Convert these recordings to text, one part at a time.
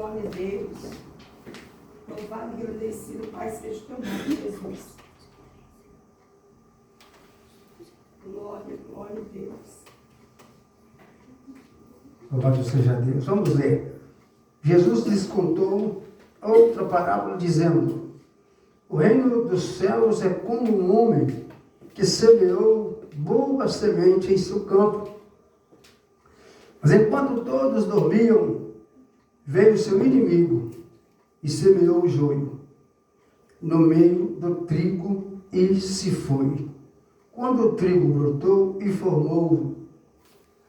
Glória a Deus. Louvado e agradecido, Pai, seja o teu nome, Jesus. Glória, glória a Deus. Louvado seja Deus. Vamos ler. Jesus lhes contou outra parábola, dizendo: o reino dos céus é como um homem que semeou boa semente em seu campo. Mas enquanto todos dormiam, veio seu inimigo e semeou o joio no meio do trigo e se foi. Quando o trigo brotou e formou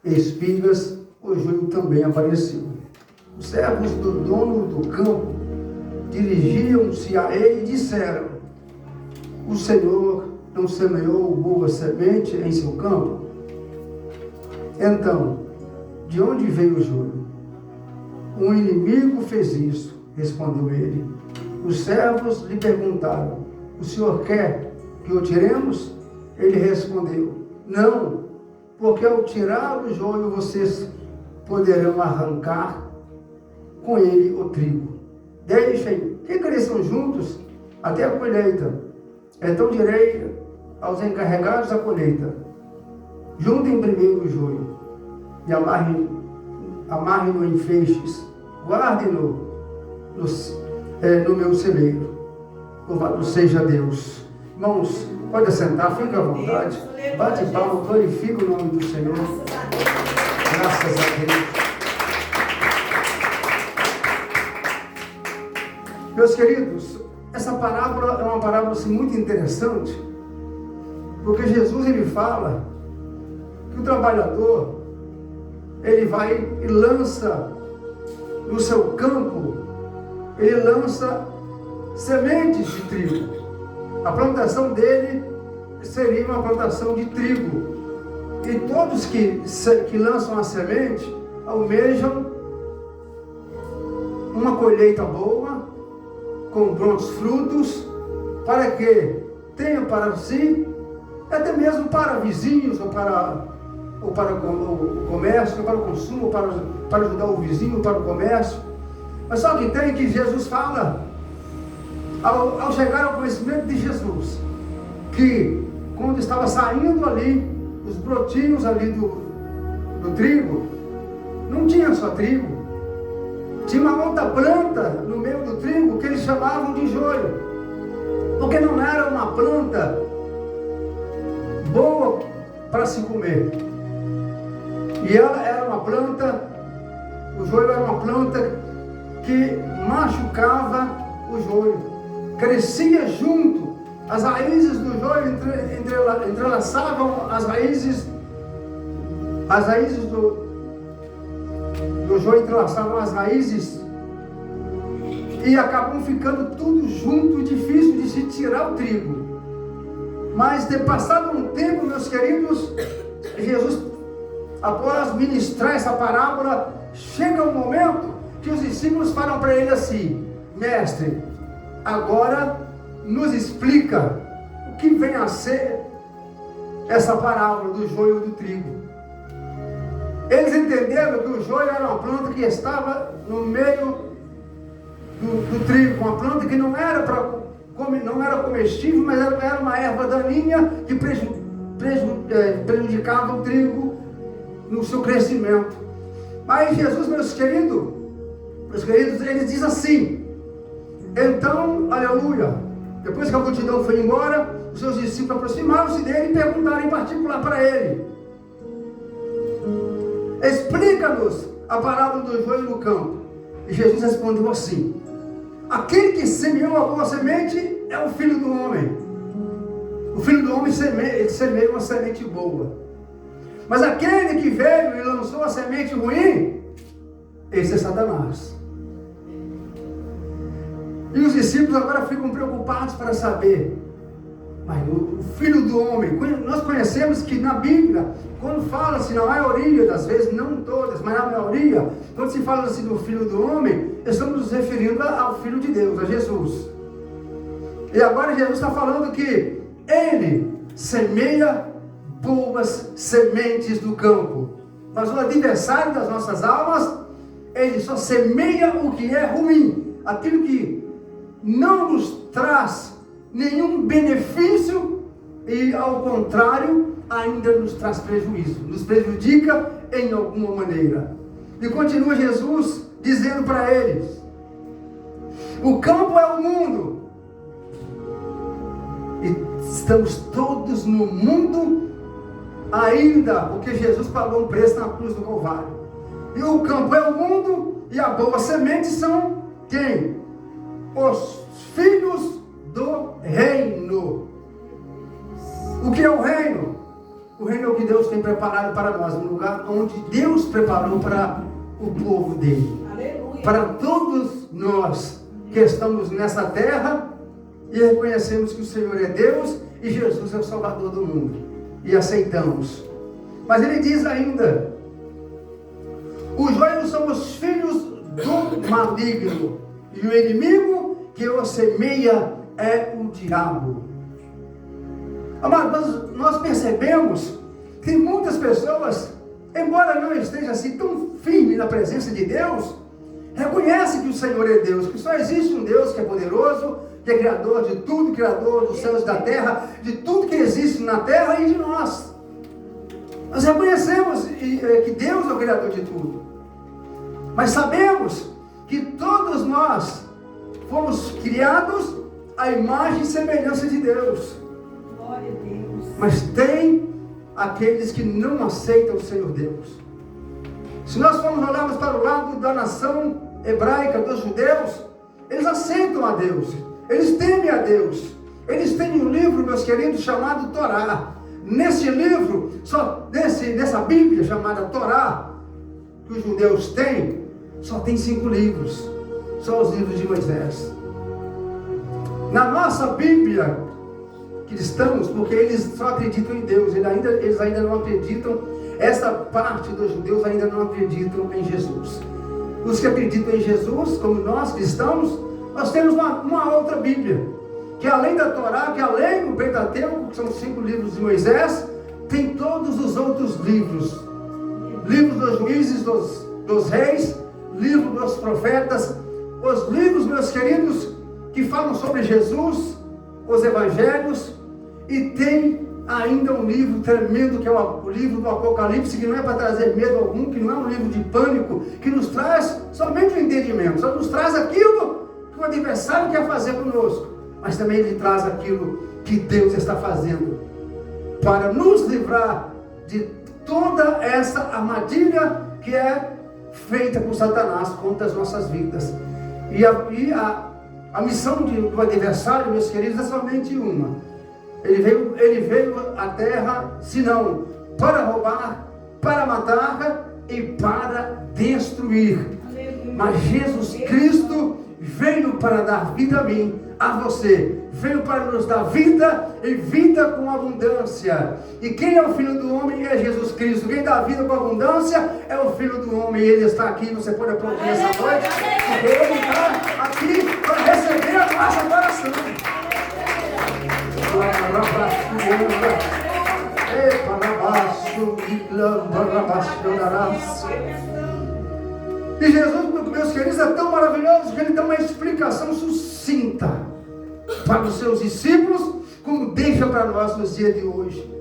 espigas, o joio também apareceu. Os servos do dono do campo dirigiam-se a ele e disseram: o Senhor não semeou boa semente em seu campo? Então, de onde veio o joio? Um inimigo fez isso, respondeu ele. Os servos lhe perguntaram: o senhor quer que o tiremos? Ele respondeu: não, porque ao tirar o joio vocês poderão arrancar com ele o trigo. Deixem que cresçam juntos até a colheita. Então direi aos encarregados da colheita: juntem primeiro o joio e amarrem-no em feixes, guardem-no no meu celeiro. Louvado seja Deus. Irmãos, pode assentar, fique à vontade. Bate palma, glorifica o nome do Senhor. Graças a Deus. Meus queridos, essa parábola é uma parábola assim, muito interessante, porque Jesus ele fala que o trabalhador ele vai e lança no seu campo, ele lança sementes de trigo. A plantação dele seria uma plantação de trigo. E todos que lançam a semente almejam uma colheita boa, com bons frutos, para que tenha para si, até mesmo para vizinhos, ou para o comércio, ou para o consumo, para ajudar o vizinho, para o comércio. Mas só que tem que Jesus fala, ao chegar ao conhecimento de Jesus, que quando estava saindo ali, os brotinhos ali do trigo, não tinha só trigo, tinha uma outra planta no meio do trigo que eles chamavam de joio, porque não era uma planta boa para se comer. E ela era uma planta, o joio era uma planta que machucava o joio, crescia junto, as raízes do joio entrelaçavam as raízes do joio entrelaçavam as raízes e acabam ficando tudo junto e difícil de se tirar o trigo. Mas de passado um tempo, meus queridos, Jesus, após ministrar essa parábola, chega um momento que os discípulos falam para ele assim: mestre, agora nos explica o que vem a ser essa parábola do joio e do trigo. Eles entenderam que o joio era uma planta que estava no meio do trigo, uma planta que não era comestível, mas era uma erva daninha que prejudicava o trigo no seu crescimento. Mas Jesus, meus queridos, ele diz assim: então, aleluia, depois que a multidão foi embora, os seus discípulos aproximaram-se dele e perguntaram em particular para ele: explica-nos a parábola do joio no campo. E Jesus respondeu assim: aquele que semeou a boa semente é o Filho do Homem. O Filho do Homem semeia uma semente boa. Mas aquele que veio e lançou a semente ruim, esse é Satanás. E os discípulos agora ficam preocupados para saber: mas o Filho do Homem, nós conhecemos que na Bíblia, quando fala-se, na maioria das vezes, não todas, mas na maioria, quando se fala assim do Filho do Homem, estamos nos referindo ao Filho de Deus, a Jesus. E agora Jesus está falando que Ele semeia boas sementes do campo, mas o adversário das nossas almas, ele só semeia o que é ruim, aquilo que não nos traz nenhum benefício e, ao contrário, ainda nos traz prejuízo, nos prejudica em alguma maneira. E continua Jesus dizendo para eles: o campo é o mundo, e estamos todos no mundo ainda, porque Jesus pagou um preço na cruz do Calvário. E o campo é o mundo, e a boa semente são quem? Os filhos do reino. O que é o reino? O reino é o que Deus tem preparado para nós, um lugar onde Deus preparou para o povo dele. Aleluia. Para todos nós que estamos nessa terra e reconhecemos que o Senhor é Deus e Jesus é o Salvador do mundo, e aceitamos. Mas ele diz ainda: os joios são os filhos do maligno, e o inimigo que o semeia é o diabo. Amados, nós percebemos que muitas pessoas, embora não estejam assim tão firmes na presença de Deus, reconhecem que o Senhor é Deus, que só existe um Deus que é poderoso, que é criador de tudo, criador dos céus e da terra, de tudo que existe na terra e de nós. Nós reconhecemos que Deus é o criador de tudo, mas sabemos que todos nós fomos criados à imagem e semelhança de Deus. Glória a Deus. Mas tem aqueles que não aceitam o Senhor Deus. Se nós formos olharmos para o lado da nação hebraica, dos judeus, eles aceitam a Deus, eles temem a Deus. Eles têm um livro, meus queridos, chamado Torá. Nesse livro, nessa Bíblia chamada Torá, que os judeus têm, só tem 5 livros, só os livros de Moisés. Na nossa Bíblia, cristãos, porque eles só acreditam em Deus, eles ainda não acreditam, essa parte dos judeus ainda não acreditam em Jesus. Os que acreditam em Jesus, como nós cristãos, nós temos uma outra Bíblia, que além da Torá, que além do Pentateuco, que são os 5 livros de Moisés, tem todos os outros livros. Livros dos juízes, dos reis, livro dos profetas, os livros, meus queridos, que falam sobre Jesus, os evangelhos, e tem ainda um livro tremendo, que é o livro do Apocalipse, que não é para trazer medo algum, que não é um livro de pânico, que nos traz somente o entendimento, só nos traz aquilo que o adversário quer fazer conosco, mas também ele traz aquilo que Deus está fazendo para nos livrar de toda essa armadilha que é feita por Satanás contra as nossas vidas. E a missão do adversário, meus queridos, é somente uma. Ele veio à terra, senão para roubar, para matar e para destruir. Aleluia. Mas Jesus Cristo veio para dar vida a mim, a você. Veio para nos dar vida e vida com abundância. E quem é o Filho do Homem? É Jesus Cristo. Quem dá vida com abundância é o Filho do Homem. Ele está aqui, você pode aplaudir essa noite, porque Ele está aqui para receber a nossa adoração. E Jesus, meus queridos, é tão maravilhoso que Ele dá uma explicação sucinta para os seus discípulos, como deixa para nós nos dias de hoje.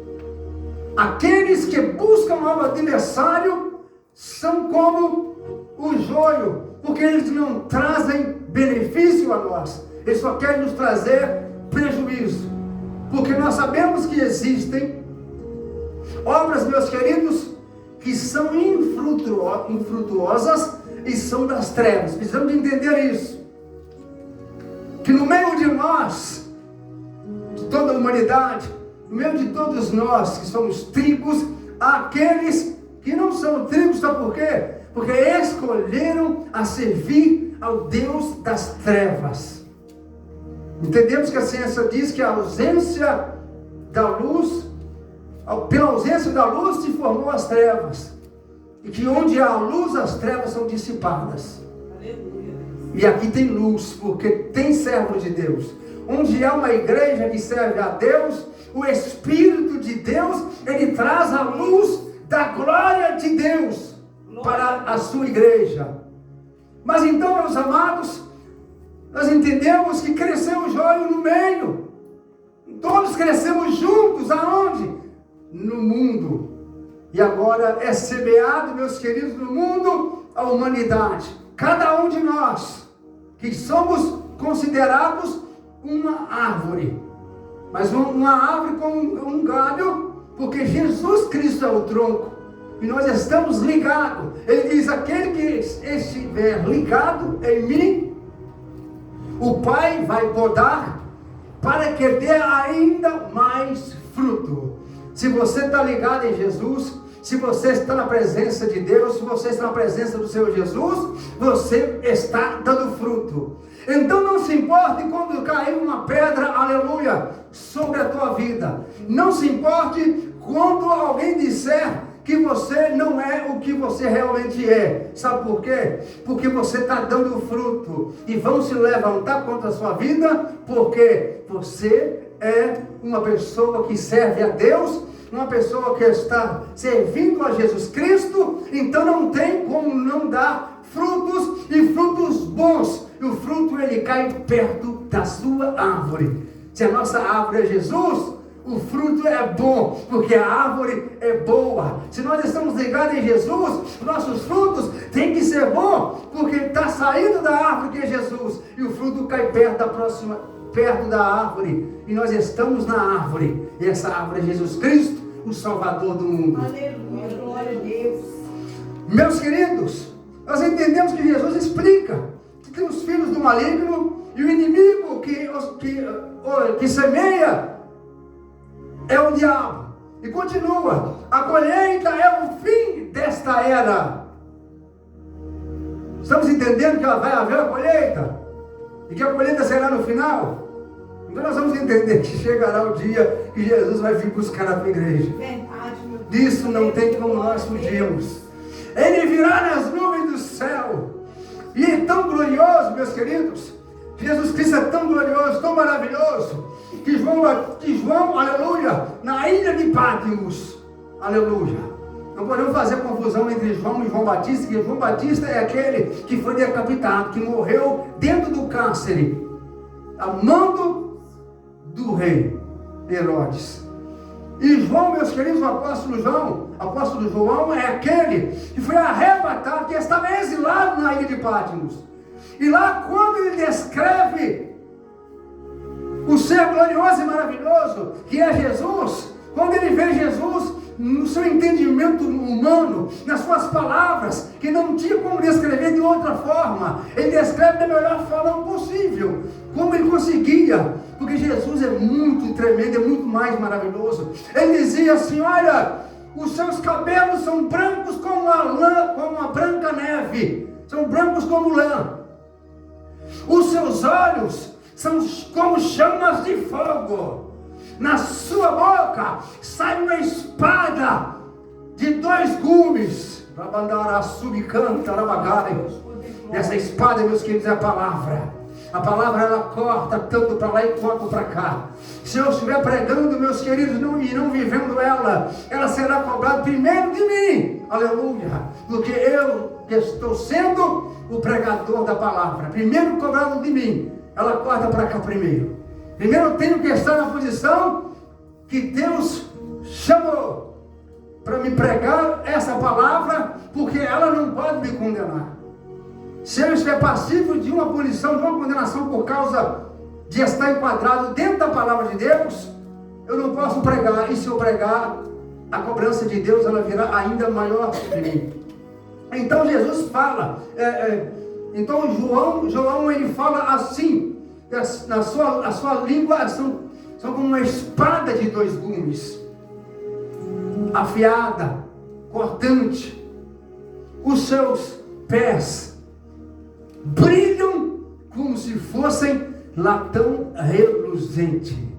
Aqueles que buscam ao adversário são como o joio, porque eles não trazem benefício a nós, eles só querem nos trazer prejuízo, porque nós sabemos que existem obras, meus queridos, que são infrutuosas e são das trevas. Precisamos de entender isso, que no meio de nós, de toda a humanidade, no meio de todos nós que somos tribos, há aqueles que não são tribos, sabe por quê? Porque escolheram a servir ao Deus das trevas. Entendemos que a ciência diz que a ausência da luz, pela ausência da luz se formou as trevas, e que onde há luz, as trevas são dissipadas. E aqui tem luz, porque tem servos de Deus. Onde há uma igreja que serve a Deus, o Espírito de Deus, Ele traz a luz da glória de Deus para a sua igreja. Mas então, meus amados, nós entendemos que cresceu o joio no meio. Todos crescemos juntos, aonde? No mundo. E agora é semeado, meus queridos, no mundo, a humanidade. Cada um de nós, que somos considerados uma árvore. Mas uma árvore com um galho, porque Jesus Cristo é o tronco. E nós estamos ligados. Ele diz, aquele que estiver ligado em mim, o Pai vai podar para que dê ainda mais fruto. Se você está ligado em Jesus, se você está na presença de Deus, se você está na presença do Senhor Jesus, você está dando fruto. Então não se importe quando cair uma pedra, aleluia, sobre a tua vida. Não se importe quando alguém disser que você não é o que você realmente é. Sabe por quê? Porque você está dando fruto. E vão se levantar contra a sua vida, porque você é uma pessoa que serve a Deus, uma pessoa que está servindo a Jesus Cristo. Então não tem como não dar frutos, e frutos bons. E o fruto, ele cai perto da sua árvore. Se a nossa árvore é Jesus, o fruto é bom, porque a árvore é boa. Se nós estamos ligados em Jesus, nossos frutos têm que ser bons, porque está saindo da árvore que é Jesus, e o fruto cai perto da árvore, e nós estamos na árvore, e essa árvore é Jesus Cristo, o Salvador do mundo. Aleluia, glória a Deus. Meus queridos, nós entendemos que Jesus explica que tem os filhos do maligno, e o inimigo que semeia é o diabo. E continua, a colheita é o fim desta era. Estamos entendendo que vai haver a colheita? E que a colheita será no final? Então nós vamos entender que chegará o dia que Jesus vai vir buscar a tua igreja. Verdade, meu Deus. Disso não tem como nós fugirmos. Ele virá nas nuvens do céu. E é tão glorioso, meus queridos. Jesus Cristo é tão glorioso, tão maravilhoso, que João, aleluia, na ilha de Patmos, aleluia. Não podemos fazer confusão entre João e João Batista, que João Batista é aquele que foi decapitado, que morreu dentro do cárcere, a mando do rei Herodes. E João, meus queridos, o apóstolo João é aquele que foi arrebatado, que estava exilado na ilha de Patmos. E lá, quando ele descreve o ser glorioso e maravilhoso que é Jesus, quando ele vê Jesus no seu entendimento humano, nas suas palavras, que não tinha como descrever de outra forma, ele descreve da melhor forma possível, como ele conseguia, porque Jesus é muito tremendo, é muito mais maravilhoso. Ele dizia assim, olha, os seus cabelos são brancos como a lã, como a branca neve, são brancos como lã. Os seus olhos são como chamas de fogo. Na sua boca sai uma espada de 2 gumes. Essa espada, meus queridos, é a palavra. A palavra, ela corta tanto para lá e quanto para cá. Se eu estiver pregando, meus queridos, e não vivendo ela será cobrada primeiro de mim. Aleluia. Porque eu que estou sendo o pregador da palavra, primeiro cobrado de mim, ela corta para cá primeiro. Primeiro eu tenho que estar na posição que Deus chamou para me pregar essa palavra, porque ela não pode me condenar. Se eu estiver passivo de uma punição, de uma condenação por causa de estar enquadrado dentro da palavra de Deus, eu não posso pregar. E se eu pregar, a cobrança de Deus ela virá ainda maior de mim. Então Jesus fala, então João ele fala assim, a sua língua são como uma espada de 2 gumes, afiada, cortante. Os seus pés brilham como se fossem latão reluzente.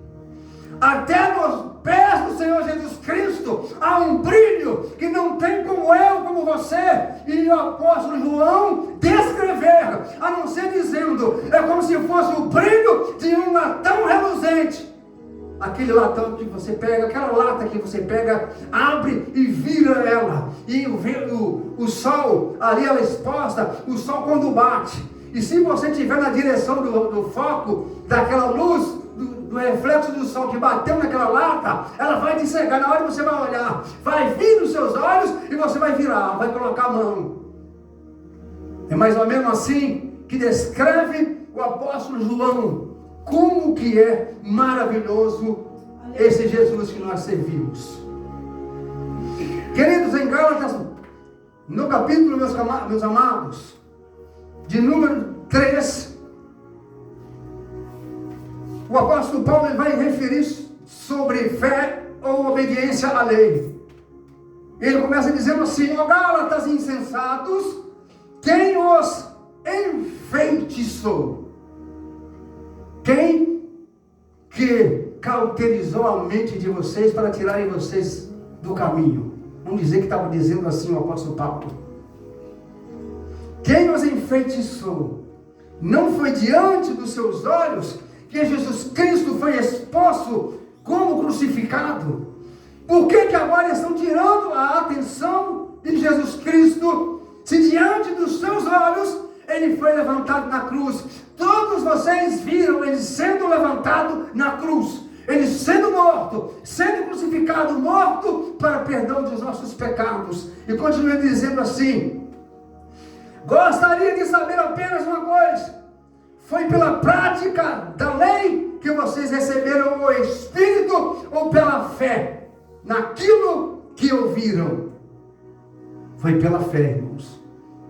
Até nos pés do Senhor Jesus Cristo há um brilho que não tem como eu, como você e o apóstolo João descrever, a não ser dizendo, é como se fosse o brilho de um latão reluzente. aquele latão que você pega, aquela lata que você pega, abre e vira ela. E o sol, ali ela exposta, o sol quando bate. E se você estiver na direção do foco, daquela luz, do reflexo do sol que bateu naquela lata, ela vai te cegar. Na hora que você vai olhar, vai vir nos seus olhos e você vai virar, vai colocar a mão. É mais ou menos assim que descreve o apóstolo João, como que é maravilhoso esse Jesus que nós servimos. Queridos, em Gálatas, no capítulo, meus amados, de número 3, o apóstolo Paulo vai referir sobre fé ou obediência à lei. Ele começa dizendo assim: ó Gálatas insensatos, quem os enfeitiçou? Quem que cauterizou a mente de vocês para tirarem vocês do caminho? Vamos dizer que estava dizendo assim o apóstolo Paulo. Quem os enfeitiçou? Não foi diante dos seus olhos que Jesus Cristo foi exposto como crucificado? Por que agora estão tirando a atenção de Jesus Cristo, se diante dos seus olhos ele foi levantado na cruz? Todos vocês viram ele sendo levantado na cruz, ele sendo morto, sendo crucificado, morto para perdão dos nossos pecados. E continua dizendo assim: gostaria de saber apenas uma coisa: foi pela prática da lei que vocês receberam o Espírito ou pela fé naquilo que ouviram? Foi pela fé, irmãos.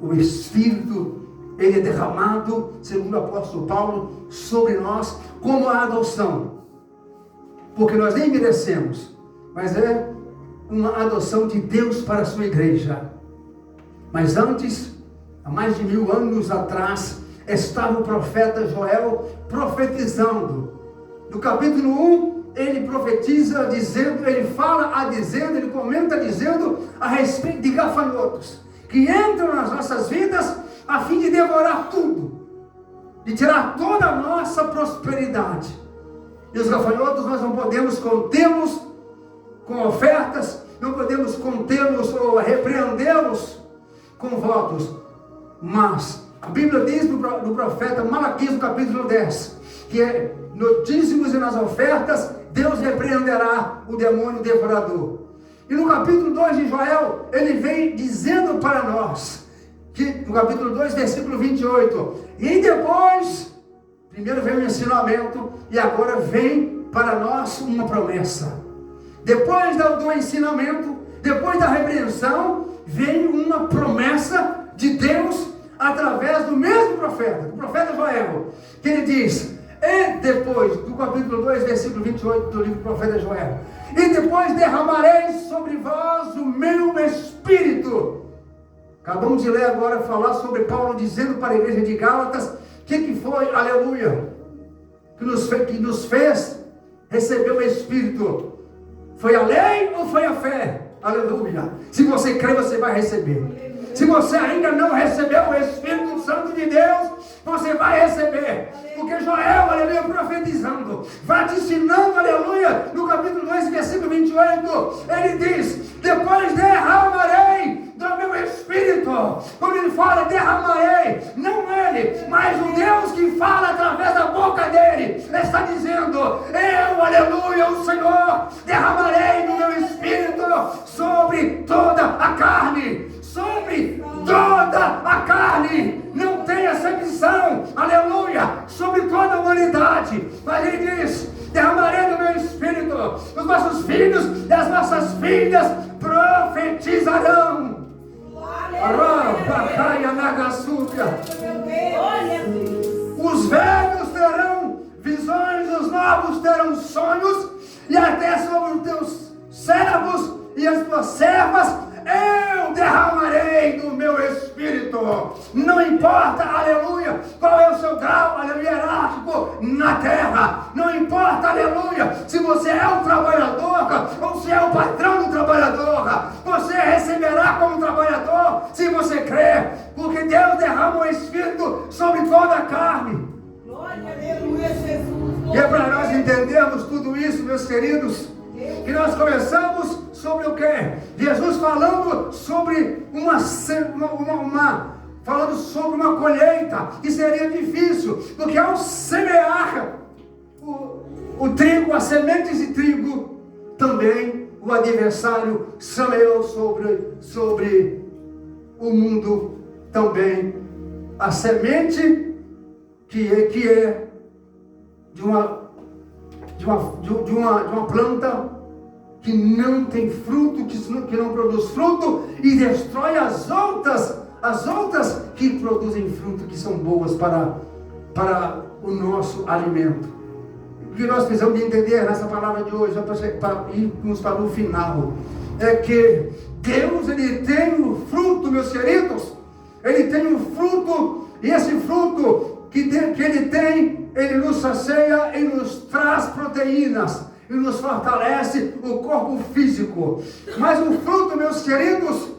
O Espírito, ele é derramado, segundo o apóstolo Paulo, sobre nós como a adoção, porque nós nem merecemos, mas é uma adoção de Deus para a sua igreja. Mas antes, há mais de 1000 anos atrás, estava o profeta Joel profetizando. No capítulo 1, ele profetiza dizendo, ele comenta dizendo a respeito de gafanhotos que entram nas nossas vidas a fim de devorar tudo, de tirar toda a nossa prosperidade. E os gafanhotos nós não podemos contê-los com ofertas, não podemos contê-los ou repreendê-los com votos. Mas a Bíblia diz no profeta Malaquias, no capítulo 10, que nos dízimos e nas ofertas Deus repreenderá o demônio devorador. E no capítulo 2 de Joel, ele vem dizendo para nós, que no capítulo 2, versículo 28, e depois, primeiro vem o ensinamento, e agora vem para nós uma promessa. Depois do ensinamento, depois da repreensão, vem uma promessa de Deus, através do mesmo profeta, do profeta Joel, que ele diz, e depois, do capítulo 2, versículo 28 do livro do profeta Joel, e depois derramarei sobre vós o meu Espírito. Acabamos de ler agora, falar sobre Paulo dizendo para a igreja de Gálatas, o que foi, aleluia, que nos fez receber o Espírito. Foi a lei ou foi a fé? Aleluia. Se você crê, você vai receber. Se você ainda não recebeu o Espírito Santo de Deus, você vai receber. Porque Joel, aleluia, profetizando, vai te ensinando, aleluia, no capítulo 2, versículo 28, ele diz, depois derramarei do meu Espírito. Quando ele fala derramarei, não ele, mas o Deus que fala através da boca dele, está dizendo, eu, aleluia, o Senhor, derramarei do meu Espírito sobre toda a carne. Sobre toda a carne, não tem acepção, aleluia, sobre toda a humanidade. Mas ele diz, derramarei do meu Espírito, os nossos filhos e as nossas filhas profetizarão. Os velhos terão visões, os novos terão sonhos, e até sobre os teus servos e as tuas servas eu derramarei do meu Espírito. Não importa, aleluia, qual é o seu grau, aleluia, hierárquico na terra. Não importa, aleluia, se você é um trabalhador ou se é o patrão do trabalhador. Você receberá como trabalhador se você crer, porque Deus derrama o Espírito sobre toda a carne. Glória, aleluia, Jesus. E é para nós entendermos tudo isso, meus queridos, que nós começamos sobre o quê? Jesus falando sobre falando sobre uma colheita que seria difícil, porque ao semear o trigo, as sementes de trigo, também o adversário semeou sobre o mundo também a semente que é de uma planta que não tem fruto, que não produz fruto, e destrói as outras que produzem fruto, que são boas para o nosso alimento. O que nós precisamos de entender nessa palavra de hoje, para irmos para o final, é que Deus, Ele tem o fruto, meus queridos, Ele tem o fruto, e esse fruto que Ele tem, Ele nos sacia e nos traz proteínas, e nos fortalece o corpo físico. Mas o fruto, meus queridos,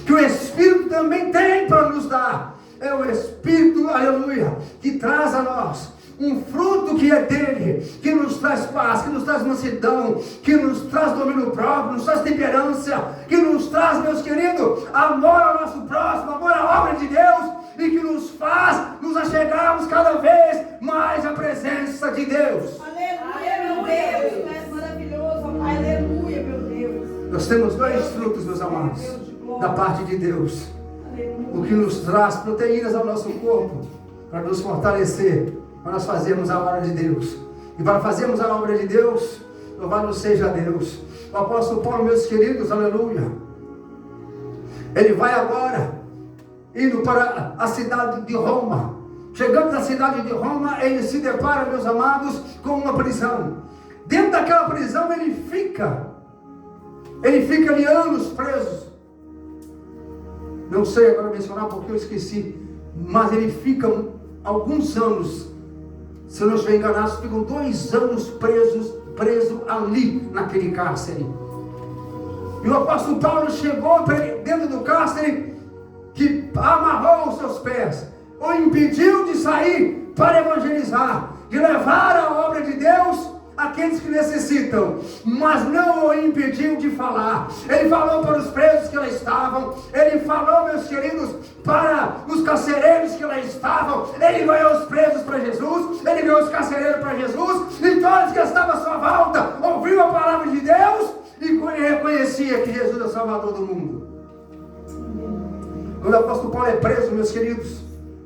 que o Espírito também tem para nos dar, é o Espírito, aleluia, que traz a nós um fruto que é dele, que nos traz paz, que nos traz mansidão, que nos traz domínio próprio, nos traz temperança, que nos traz, meus queridos, amor ao nosso próximo, amor à obra de Deus, e que nos faz nos achegarmos cada vez mais à presença de Deus. Aleluia, meu Deus, tu és maravilhoso, Pai, aleluia, meu Deus. Nós temos dois frutos, meus amados, da parte de Deus, o que nos traz proteínas ao nosso corpo, para nos fortalecer, para nós fazermos a obra de Deus. E para fazermos a obra de Deus, louvado seja Deus. O apóstolo Paulo, meus queridos, aleluia, ele vai agora indo para a cidade de Roma. Chegando na cidade de Roma, ele se depara, meus amados, com uma prisão. Dentro daquela prisão ele fica ali anos preso. Não sei agora mencionar porque eu esqueci, mas ele fica alguns anos, se eu não estiver enganado, ficam 2 anos preso ali naquele cárcere. E o apóstolo Paulo chegou dentro do cárcere, que amarrou os seus pés, o impediu de sair para evangelizar, de levar a obra de Deus àqueles que necessitam, mas não o impediu de falar. Ele falou para os presos que lá estavam, ele falou, meus queridos, para os carcereiros que lá estavam. Ele ganhou os presos para Jesus, ele ganhou os carcereiros para Jesus, e todos que estavam à sua volta ouviram a palavra de Deus e reconhecia que Jesus é o Salvador do mundo. Quando o apóstolo Paulo é preso, meus queridos,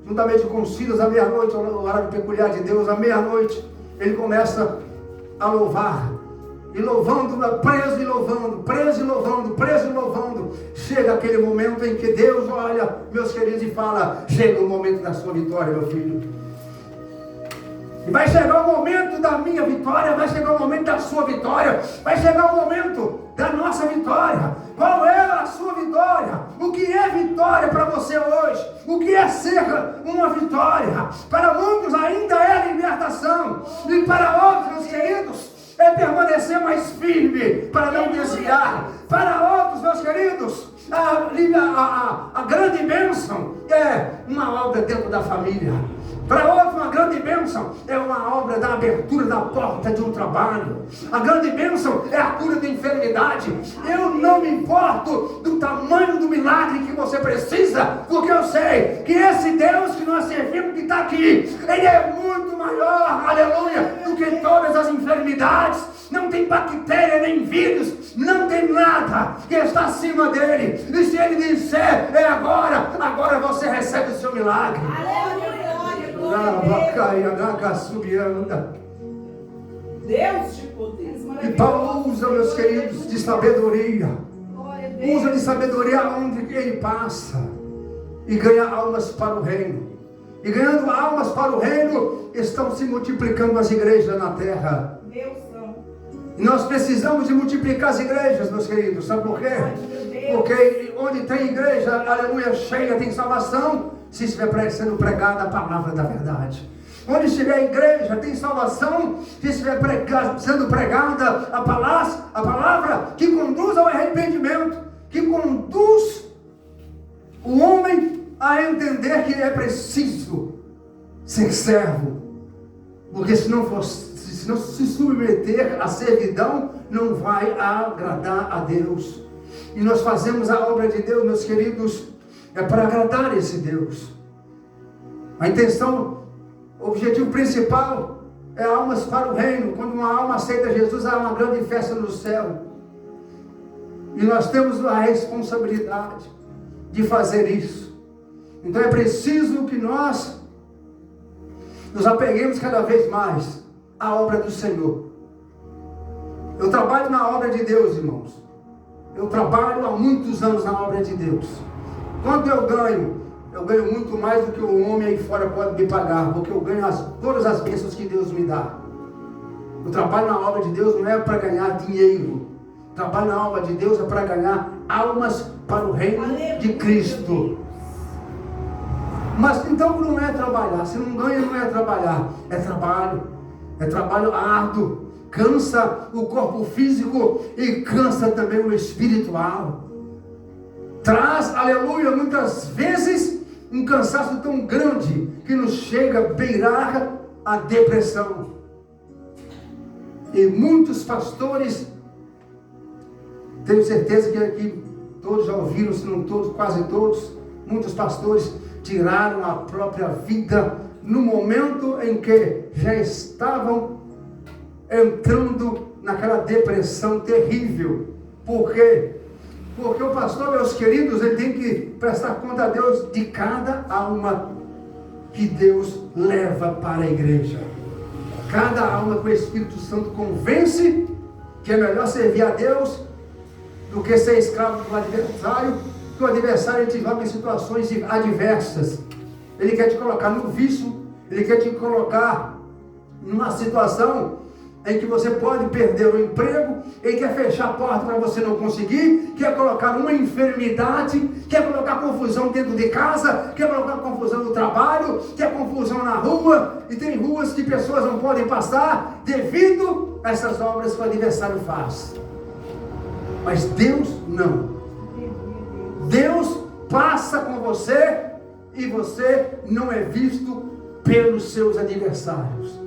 juntamente com os filhos, à meia-noite, o horário peculiar de Deus, à meia-noite, ele começa a louvar, e louvando, preso e louvando. Chega aquele momento em que Deus olha, meus queridos, e fala: chega o momento da sua vitória, meu filho. E vai chegar o momento da minha vitória, vai chegar o momento da sua vitória, vai chegar o momento da nossa vitória. Qual é a sua vitória? O que é vitória para você hoje? O que é ser uma vitória? Para muitos ainda é libertação, e para outros, meus queridos, é permanecer mais firme para não desviar. Para outros, meus queridos, a grande bênção é uma obra dentro da família. Para outros, uma grande bênção é uma obra da abertura da porta de um trabalho. A grande bênção é a cura da enfermidade. Eu não me importo do tamanho do milagre que você precisa, porque eu sei que esse Deus que nós servimos, que está aqui, Ele é muito maior, aleluia, do que todas as enfermidades. Não tem bactéria nem vírus, não tem nada que está acima dele. E se Ele disser, é agora você recebe o seu milagre. Aleluia. Deus de poder. E Paulo usa, meus queridos, de sabedoria. Usa de sabedoria onde ele passa. E ganha almas para o reino. E ganhando almas para o reino, estão se multiplicando as igrejas na terra. E nós precisamos de multiplicar as igrejas, meus queridos. Sabe por quê? Porque onde tem igreja, aleluia, cheia, tem salvação, se estiver sendo pregada a palavra da verdade. Onde estiver igreja, tem salvação, se estiver sendo pregada a palavra que conduz ao arrependimento, que conduz o homem a entender que é preciso ser servo Porque se não se submeter à servidão, não vai agradar a Deus. E nós fazemos a obra de Deus, meus queridos, é para agradar esse Deus. A intenção, o objetivo principal é almas para o reino. Quando uma alma aceita Jesus, há uma grande festa no céu. E nós temos a responsabilidade de fazer isso. Então é preciso que nós nos apeguemos cada vez mais à obra do Senhor. Eu trabalho na obra de Deus, irmãos. Eu trabalho há muitos anos na obra de Deus. Quanto eu ganho? Eu ganho muito mais do que o homem aí fora pode me pagar, porque eu ganho todas as bênçãos que Deus me dá. O trabalho na obra de Deus não é para ganhar dinheiro. O trabalho na obra de Deus é para ganhar almas para o reino de Cristo. Mas então não é trabalhar. Se não ganha, não é trabalhar. É trabalho. É trabalho árduo. Cansa o corpo físico e cansa também o espiritual. Traz, aleluia, muitas vezes um cansaço tão grande que nos chega a beirar a depressão. E muitos pastores, tenho certeza que aqui todos já ouviram, se não todos, quase todos, muitos pastores tiraram a própria vida no momento em que já estavam entrando naquela depressão terrível. Por quê? Porque o pastor, meus queridos, ele tem que prestar conta a Deus de cada alma que Deus leva para a igreja. Cada alma que o Espírito Santo convence que é melhor servir a Deus do que ser escravo do adversário, que o adversário te joga em situações adversas. Ele quer te colocar no vício, ele quer te colocar numa situação em que você pode perder o emprego, ele quer fechar a porta para você não conseguir, quer colocar uma enfermidade, quer colocar confusão dentro de casa, quer colocar confusão no trabalho, quer confusão na rua, e tem ruas que pessoas não podem passar devido a essas obras que o adversário faz. Mas Deus não. Deus passa com você e você não é visto pelos seus adversários.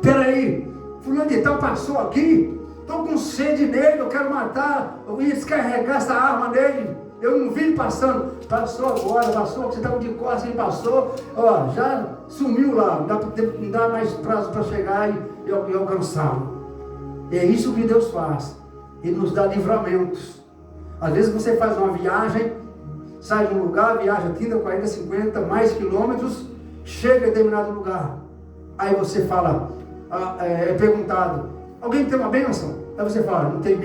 Peraí, fulano de tal passou aqui, estou com sede nele, eu quero matar, eu ia descarregar essa arma nele, eu não vi ele passando, passou agora, passou, você estava de costas, ele passou, ó, já sumiu lá, não dá mais prazo para chegar e alcançá-lo. É isso que Deus faz, Ele nos dá livramentos. Às vezes você faz uma viagem, sai de um lugar, viaja 30, 40, 50, mais quilômetros, chega em determinado lugar, aí você fala, é perguntado, alguém tem uma bênção? Aí você fala, não teve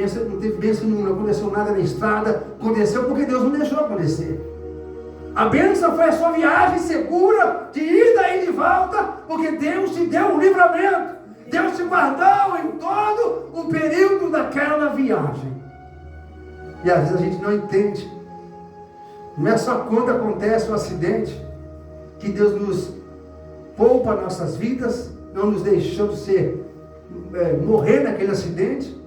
bênção nenhuma, não aconteceu nada na estrada, aconteceu porque Deus não deixou acontecer. A bênção foi a sua viagem segura, de ida e de volta, porque Deus te deu um livramento, Deus te guardou em todo o período daquela viagem. E às vezes a gente não entende, não é só quando acontece um acidente, que Deus nos poupa nossas vidas, não nos deixando morrer naquele acidente,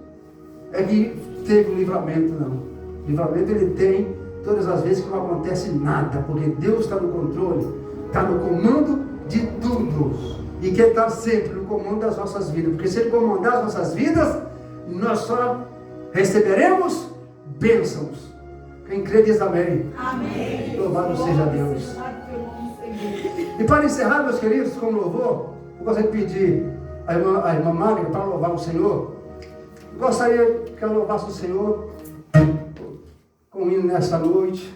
é que teve um livramento, não. Livramento ele tem todas as vezes que não acontece nada, porque Deus está no controle, está no comando de tudo, e quer estar sempre no comando das nossas vidas, porque se Ele comandar as nossas vidas, nós só receberemos bênçãos. Quem crê diz amém. Amém. Louvado seja Deus. E para encerrar, meus queridos, com louvor, eu gostaria de pedir a irmã Magda para louvar o Senhor. Eu gostaria que ela louvasse o Senhor com um hino nessa noite.